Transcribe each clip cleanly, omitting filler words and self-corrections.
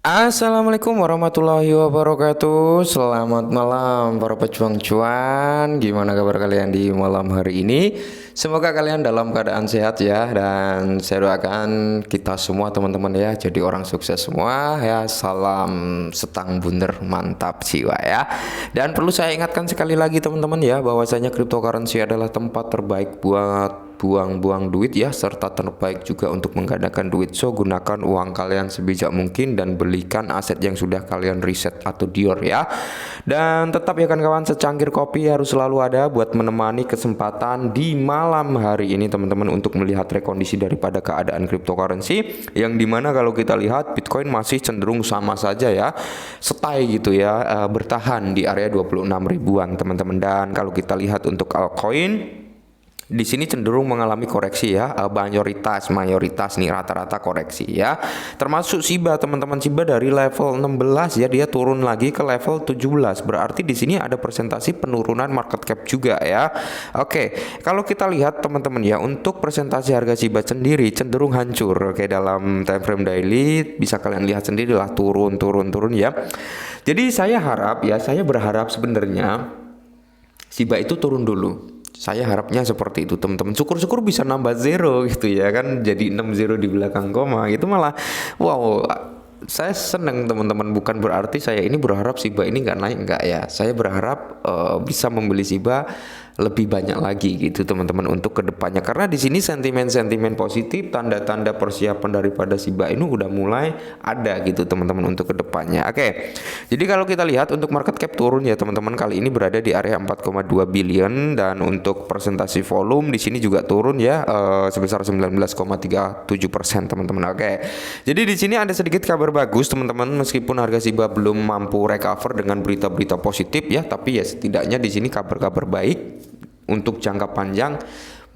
Assalamualaikum warahmatullahi wabarakatuh. Selamat malam para pejuang cuan. Gimana kabar kalian di malam hari ini? Semoga kalian dalam keadaan sehat ya. Dan saya doakan kita semua teman-teman ya jadi orang sukses semua ya. Salam setang bunder mantap jiwa ya. Dan perlu saya ingatkan sekali lagi teman-teman ya, bahwasanya cryptocurrency adalah tempat terbaik buat buang-buang duit ya, serta terbaik juga untuk menggandakan duit. So gunakan uang kalian sebijak mungkin dan belikan aset yang sudah kalian riset atau dior ya. Dan tetap ya kawan-kawan, secangkir kopi harus selalu ada buat menemani kesempatan di malam hari ini teman-teman, untuk melihat rekondisi daripada keadaan cryptocurrency, yang dimana kalau kita lihat Bitcoin masih cenderung sama saja ya, stay gitu ya, bertahan di area 26 ribuan teman-teman. Dan kalau kita lihat untuk altcoin, di sini cenderung mengalami koreksi ya, mayoritas nih rata-rata koreksi ya. Termasuk Shiba teman-teman, Shiba dari level 16 ya, dia turun lagi ke level 17. Berarti di sini ada presentasi penurunan market cap juga ya. Oke, kalau kita lihat teman-teman ya, untuk presentasi harga Shiba sendiri cenderung hancur. Oke, dalam time frame daily bisa kalian lihat sendiri lah, turun ya. Jadi saya berharap sebenarnya Shiba itu turun dulu. Saya harapnya seperti itu teman-teman. Syukur-syukur bisa nambah zero gitu ya kan. Jadi 6 zero di belakang koma itu malah wow. Saya senang teman-teman. Bukan berarti saya ini berharap Shiba ini nggak naik, nggak ya. Saya berharap bisa membeli Shiba lebih banyak lagi gitu teman-teman untuk kedepannya, karena di sini sentimen-sentimen positif, tanda-tanda persiapan daripada Shiba ini udah mulai ada gitu teman-teman untuk kedepannya. Oke, jadi kalau kita lihat untuk market cap turun ya teman-teman, kali ini berada di area 4,2 billion, dan untuk presentasi volume di sini juga turun ya, sebesar 19,37% teman-teman. Oke, jadi di sini ada sedikit kabar bagus teman-teman, meskipun harga Shiba belum mampu recover dengan berita-berita positif ya, tapi ya setidaknya di sini kabar-kabar baik untuk jangka panjang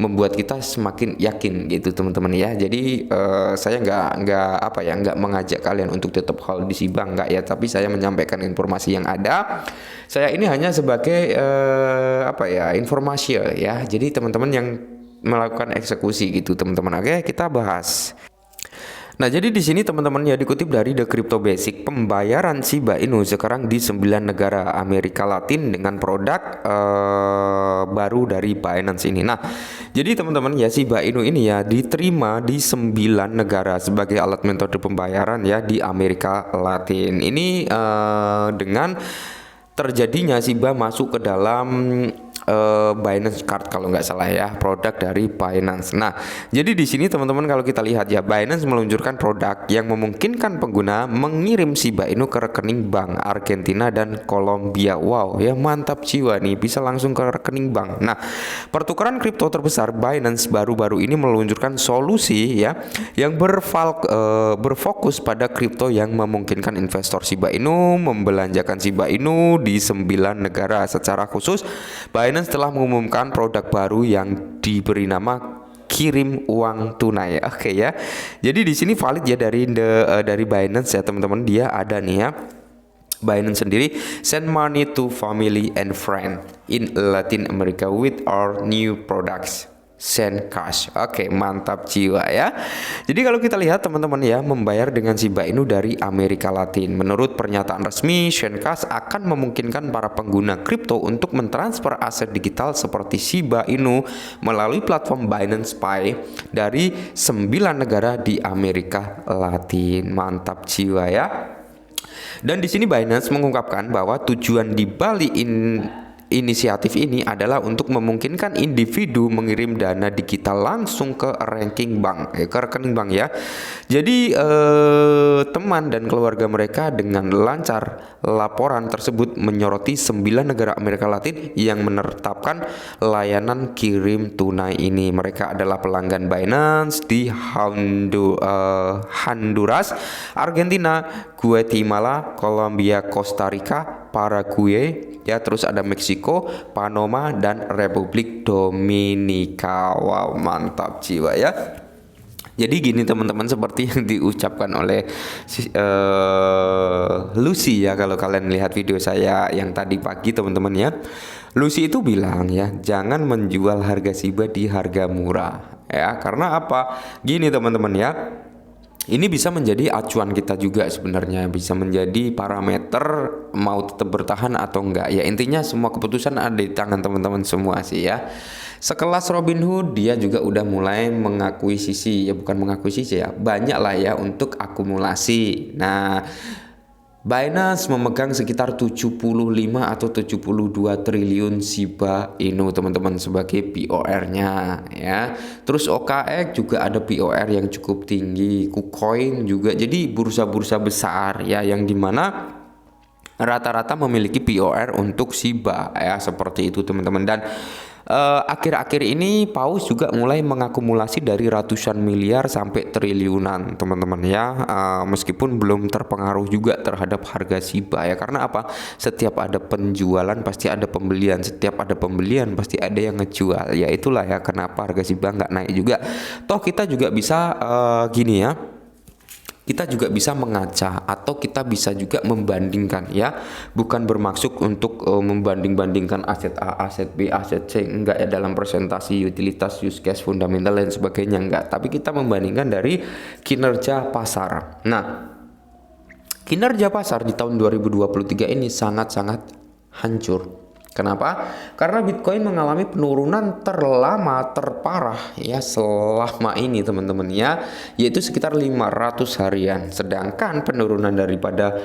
membuat kita semakin yakin gitu teman-teman ya. Jadi saya nggak mengajak kalian untuk tetap hold di Shiba, nggak ya, tapi saya menyampaikan informasi yang ada. Saya ini hanya sebagai informasi ya. Jadi teman-teman yang melakukan eksekusi gitu teman-teman. Oke, kita bahas. Nah, jadi di sini teman-teman ya, dikutip dari The Crypto Basic, pembayaran Shiba Inu sekarang di 9 negara Amerika Latin dengan produk baru dari Binance ini. Nah, jadi teman-teman ya, Shiba Inu ini ya diterima di 9 negara sebagai alat metode pembayaran ya di Amerika Latin. Ini dengan terjadinya Shiba masuk ke dalam Binance Card kalau nggak salah ya, produk dari Binance. Nah, jadi di sini teman-teman kalau kita lihat ya, Binance meluncurkan produk yang memungkinkan pengguna mengirim Shiba Inu ke rekening bank Argentina dan Kolombia. Wow, ya mantap jiwa nih, bisa langsung ke rekening bank. Nah, pertukaran kripto terbesar Binance baru-baru ini meluncurkan solusi ya yang berfokus pada kripto yang memungkinkan investor Shiba Inu membelanjakan Shiba Inu di 9 negara. Secara khusus, Binance telah mengumumkan produk baru yang diberi nama kirim uang tunai. Oke ya. Jadi di sini valid ya dari Binance ya teman-teman. Dia ada nih ya. Binance sendiri, send money to family and friend in Latin America with our new products. Send cash. Oke, mantap jiwa ya. Jadi kalau kita lihat teman-teman ya, membayar dengan Shiba Inu dari Amerika Latin. Menurut pernyataan resmi, Send Cash akan memungkinkan para pengguna kripto untuk mentransfer aset digital seperti Shiba Inu melalui platform Binance Pay dari 9 negara di Amerika Latin. Mantap jiwa ya. Dan di sini Binance mengungkapkan bahwa tujuan di balik inisiatif ini adalah untuk memungkinkan individu mengirim dana digital langsung ke ke rekening bank ya. Jadi teman dan keluarga mereka dengan lancar. Laporan tersebut menyoroti 9 negara Amerika Latin yang menetapkan layanan kirim tunai ini. Mereka adalah pelanggan Binance di Honduras, Argentina, Guatemala, Kolombia, Costa Rica, Paraguay ya, terus ada Meksiko, Panama, dan Republik Dominika. Wow, mantap jiwa ya. Jadi gini teman-teman, seperti yang diucapkan oleh Lucy ya, kalau kalian lihat video saya yang tadi pagi teman-teman ya. Lucy itu bilang ya, jangan menjual harga Shiba di harga murah ya. Karena apa? Gini teman-teman ya. Ini bisa menjadi acuan kita juga sebenarnya, bisa menjadi parameter mau tetap bertahan atau enggak. Ya intinya semua keputusan ada di tangan teman-teman semua sih ya. Sekelas Robinhood dia juga udah mulai mengakuisisi, ya bukan mengakuisisi ya, banyak lah ya untuk akumulasi. Nah, Binance memegang sekitar 75 atau 72 triliun Shiba Inu teman-teman sebagai POR-nya ya. Terus OKX juga ada POR yang cukup tinggi, KuCoin juga. Jadi bursa-bursa besar ya yang dimana rata-rata memiliki POR untuk Shiba ya, seperti itu teman-teman. Dan akhir-akhir ini Paus juga mulai mengakumulasi dari ratusan miliar sampai triliunan teman-teman ya. Meskipun belum terpengaruh juga terhadap harga Shiba ya, karena apa, setiap ada penjualan pasti ada pembelian, setiap ada pembelian pasti ada yang ngejual ya. Itulah ya kenapa harga Shiba nggak naik juga. Toh kita juga bisa gini ya, kita juga bisa mengaca atau kita bisa juga membandingkan ya, bukan bermaksud untuk membanding-bandingkan aset A, aset B, aset C, enggak ya, dalam presentasi utilitas, use case, fundamental dan sebagainya enggak, tapi kita membandingkan dari kinerja pasar. Nah, kinerja pasar di tahun 2023 ini sangat-sangat hancur. Kenapa? Karena Bitcoin mengalami penurunan terlama, terparah ya selama ini teman-teman ya, yaitu sekitar 500 harian. Sedangkan penurunan daripada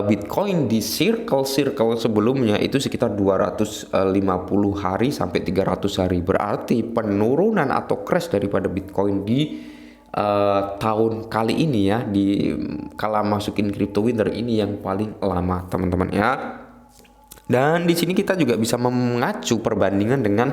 Bitcoin di circle sebelumnya itu sekitar 250 hari sampai 300 hari. Berarti penurunan atau crash daripada Bitcoin di tahun kali ini ya, di kala masukin crypto winter ini yang paling lama teman-teman ya. Dan di sini kita juga bisa mengacu perbandingan dengan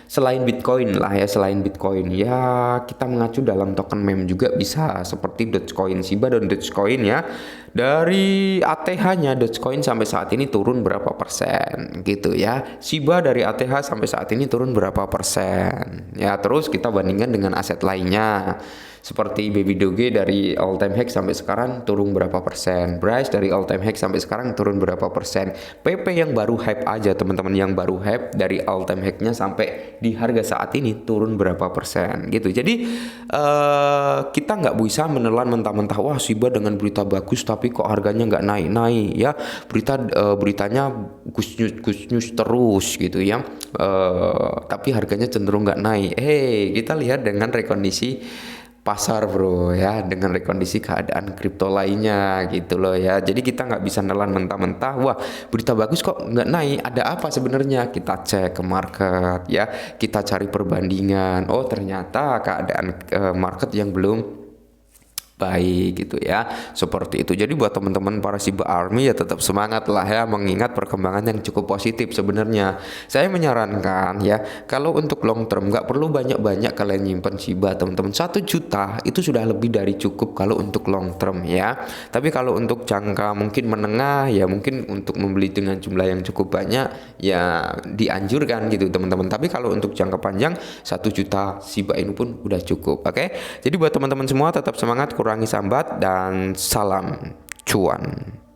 selain Bitcoin lah ya, selain Bitcoin ya kita mengacu dalam token meme juga bisa, seperti Dogecoin, Shiba dan Dogecoin ya. Dari ATH-nya Dogecoin sampai saat ini turun berapa persen gitu ya. Shiba dari ATH sampai saat ini turun berapa persen ya. Terus kita bandingkan dengan aset lainnya, seperti Baby Doge dari all time high sampai sekarang turun berapa persen, Bryce dari all time high sampai sekarang turun berapa persen, PP yang baru hype aja teman-teman, yang baru hype dari all time high-nya sampai di harga saat ini turun berapa persen gitu. Jadi kita nggak bisa menelan mentah-mentah wah Shiba dengan berita bagus tapi kok harganya nggak naik-naik ya, beritanya Gus News terus gitu ya, tapi harganya cenderung nggak naik. Kita lihat dengan rekondisi pasar bro ya, dengan rekondisi keadaan kripto lainnya gitu loh ya. Jadi kita nggak bisa nelan mentah-mentah wah berita bagus kok nggak naik, ada apa sebenarnya. Kita cek ke market ya, kita cari perbandingan, oh ternyata keadaan market yang belum baik gitu ya, seperti itu. Jadi buat teman-teman para Shiba Army ya tetap semangat lah ya, mengingat perkembangan yang cukup positif sebenarnya. Saya menyarankan ya, kalau untuk long term nggak perlu banyak-banyak kalian nyimpen Shiba teman-teman. 1 juta itu sudah lebih dari cukup kalau untuk long term ya. Tapi kalau untuk jangka mungkin menengah ya, mungkin untuk membeli dengan jumlah yang cukup banyak ya dianjurkan gitu teman-teman. Tapi kalau untuk jangka panjang 1 juta Shiba Inu pun udah cukup. Oke. Jadi buat teman-teman semua tetap semangat, kurangi sambat, dan salam cuan.